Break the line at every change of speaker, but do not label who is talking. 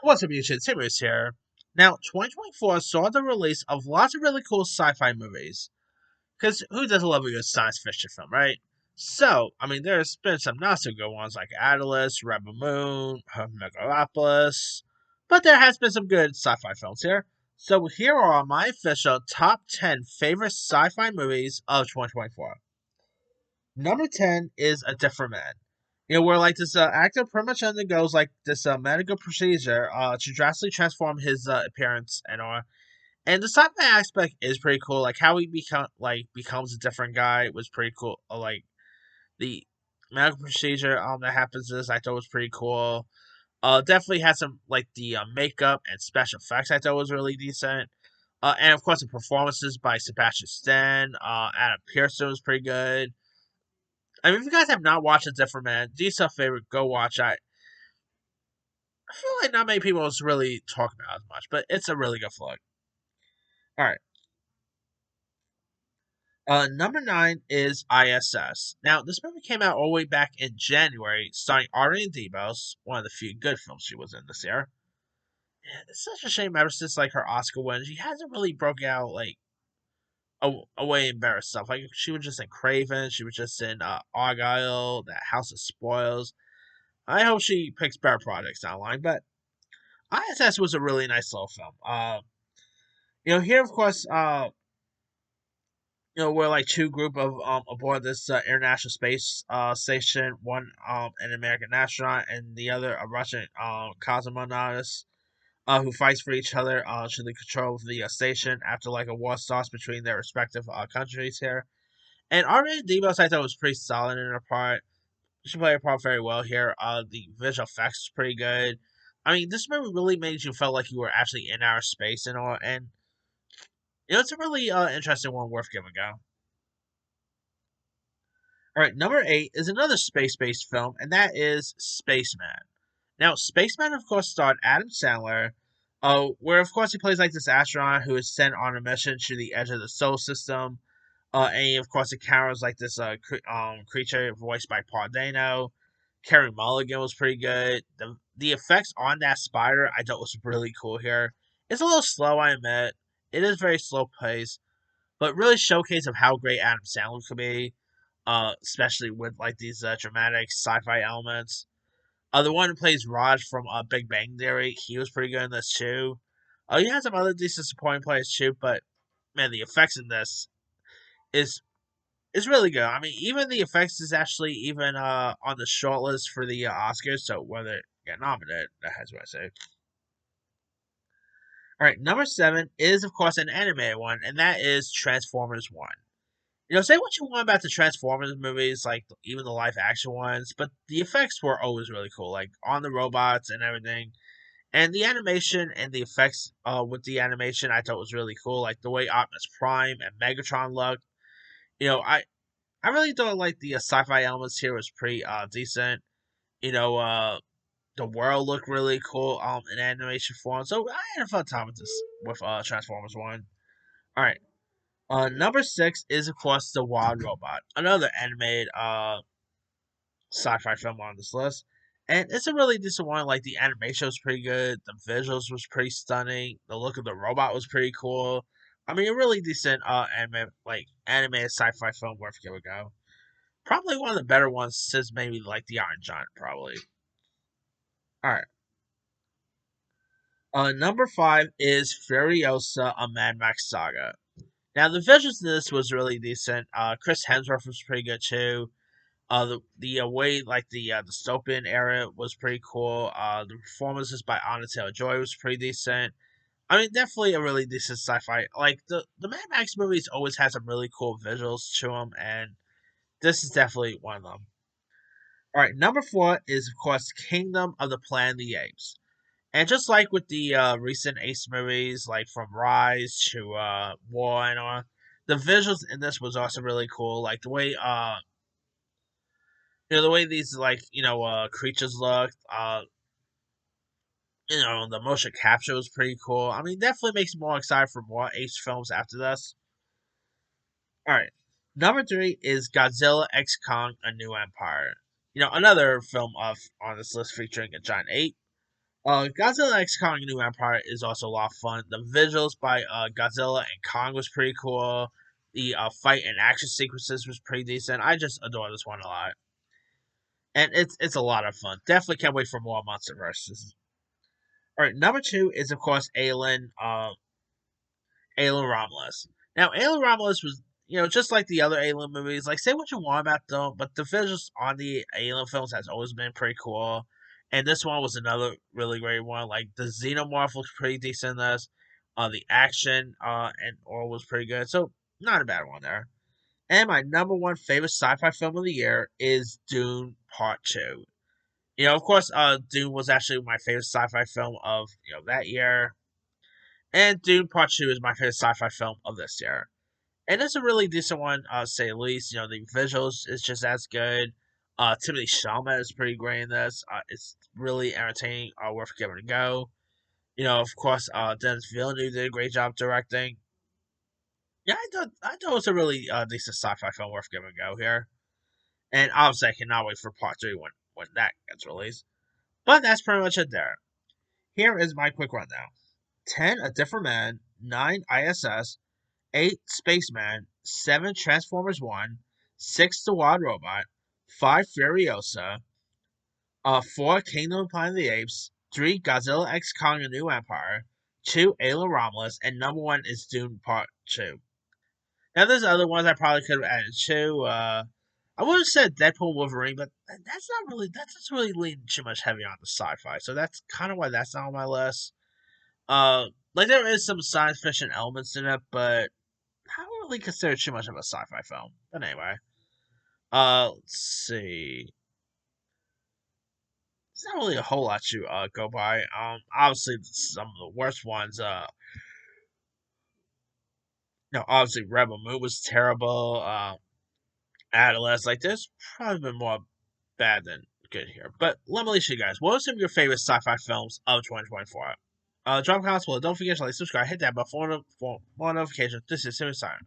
What's up, YouTube? Timmers here. Now, 2024 saw the release of lots of really cool sci-fi movies. Because who doesn't love a good science fiction film, right? So, there's been some not so good ones like Atlas, Rebel Moon, Megalopolis, but there has been some good sci-fi films here. So here are my official top 10 favorite sci-fi movies of 2024. Number 10 is A Different Man. Where like this actor pretty much undergoes like this medical procedure to drastically transform his appearance and all. And the sci-fi aspect is pretty cool. Like how he becomes a different guy was pretty cool. Like the medical procedure that happens is I thought was pretty cool. Definitely had some like the makeup and special effects I thought was really decent. And of course the performances by Sebastian Stan, Adam Pearson was pretty good. If you guys have not watched A Different Man, do yourself a favor, go watch it. I feel like not many people really talk about it as much, but it's a really good flick. All right. Number 9 is ISS. Now, this movie came out all the way back in January, starring Ariana DeBose, one of the few good films she was in this year. It's such a shame ever since like her Oscar win, she hasn't really broke out like away embarrassed stuff. Like she was just in Craven, she was just in Argyle, that House of Spoils. I hope she picks better projects down the line, but ISS was a really nice little film. Here of course, we're like two group of aboard this international space station. One an American astronaut and the other a Russian cosmonaut who fights for each other to the control of the station after like a war starts between their respective countries here. And Ariana DeBose I thought was pretty solid in her part. She played her part very well here. The visual effects was pretty good. This movie really made you feel like you were actually in outer space and all, and it's a really interesting one worth giving a go. All right, number 8 is another space-based film, and that is Spaceman. Now, Spaceman, of course, starred Adam Sandler, where of course he plays like this astronaut who is sent on a mission to the edge of the solar system. And he, of course, encounters like this creature voiced by Paul Dano. Carey Mulligan was pretty good. The effects on that spider I thought was really cool here. It's a little slow, I admit. It is very slow paced, but really showcase of how great Adam Sandler could be. Especially with like these dramatic sci-fi elements. The one who plays Raj from Big Bang Theory, he was pretty good in this too. He had some other decent supporting players too, but man, the effects in this is is really good. Even the effects is actually even on the shortlist for the Oscars, so whether it get nominated, that has what I say. All right, number 7 is of course an animated one, and that is Transformers One. Say what you want about the Transformers movies, like even the live action ones, but the effects were always really cool, like on the robots and everything. And the animation and the effects with the animation I thought was really cool, like the way Optimus Prime and Megatron looked. I really thought like the sci-fi elements here was pretty decent. You know, the world looked really cool in animation form, so I had a fun time with this with Transformers One. All right. Number 6 is of course the Wild Robot, another animated sci-fi film on this list, and it's a really decent one. Like the animation was pretty good, the visuals was pretty stunning, the look of the robot was pretty cool. A really decent animated sci-fi film worth giving a go. Probably one of the better ones since maybe like the Iron Giant, probably. All right. Number 5 is Furiosa: A Mad Max Saga. Now the visuals in this was really decent. Chris Hemsworth was pretty good too. The way like the dystopian era was pretty cool. The performances by Anna Taylor Joy was pretty decent. Definitely a really decent sci-fi. Like the Mad Max movies always had some really cool visuals to them, and this is definitely one of them. All right, number 4 is of course Kingdom of the Planet of the Apes. And just like with the recent Ace movies, like from Rise to War and all, the visuals in this was also really cool. Like the way these creatures looked. The motion capture was pretty cool. Definitely makes me more excited for more Ace films after this. All right, number 3 is Godzilla X Kong: A New Empire. Another film of on this list featuring a giant ape. Godzilla X Kong New Empire is also a lot of fun. The visuals by Godzilla and Kong was pretty cool. The fight and action sequences was pretty decent. I just adore this one a lot, and it's a lot of fun. Definitely can't wait for more Monster Versus. All right, number two is of course Alien Romulus. Now, Alien Romulus was, just like the other Alien movies. Like, say what you want about them, but the visuals on the Alien films has always been pretty cool. And this one was another really great one. Like the xenomorph looks pretty decent in this. The action and all was pretty good. So not a bad one there. And my number one favorite sci-fi film of the year is Dune Part Two. Of course, Dune was actually my favorite sci-fi film of that year. And Dune Part Two is my favorite sci-fi film of this year. And it's a really decent one, to say the least. The visuals is just as good. Timothy Chalamet is pretty great in this. It's really entertaining, worth giving a go. Of course, Dennis Villeneuve did a great job directing. Yeah, I thought it was a really decent sci-fi film worth giving a go here. And obviously, I cannot wait for part three when that gets released. But that's pretty much it there. Here is my quick rundown: 10 A Different Man, 9 ISS, 8 Spaceman, 7 Transformers 1, 6 The Wild Robot, 5 Furiosa, 4 Kingdom of the Planet of the Apes, 3 Godzilla X Kong: A New Empire, 2 Alien Romulus, and number 1 is Dune Part 2. Now, there's other ones I probably could have added too. I would have said Deadpool Wolverine, but that's just really leaning too much heavy on the sci-fi. So that's kind of why that's not on my list. Like there is some science fiction elements in it, but I don't really consider it too much of a sci-fi film. But anyway, let's see. There's not really a whole lot to go by. Obviously some of the worst ones. Obviously Rebel Moon was terrible. Atlas, like there's probably been more bad than good here. But let me ask you guys, what are some of your favorite sci-fi films of 2024? Drop comments below. Don't forget to like, subscribe, hit that bell for more notifications. This is Serious Science.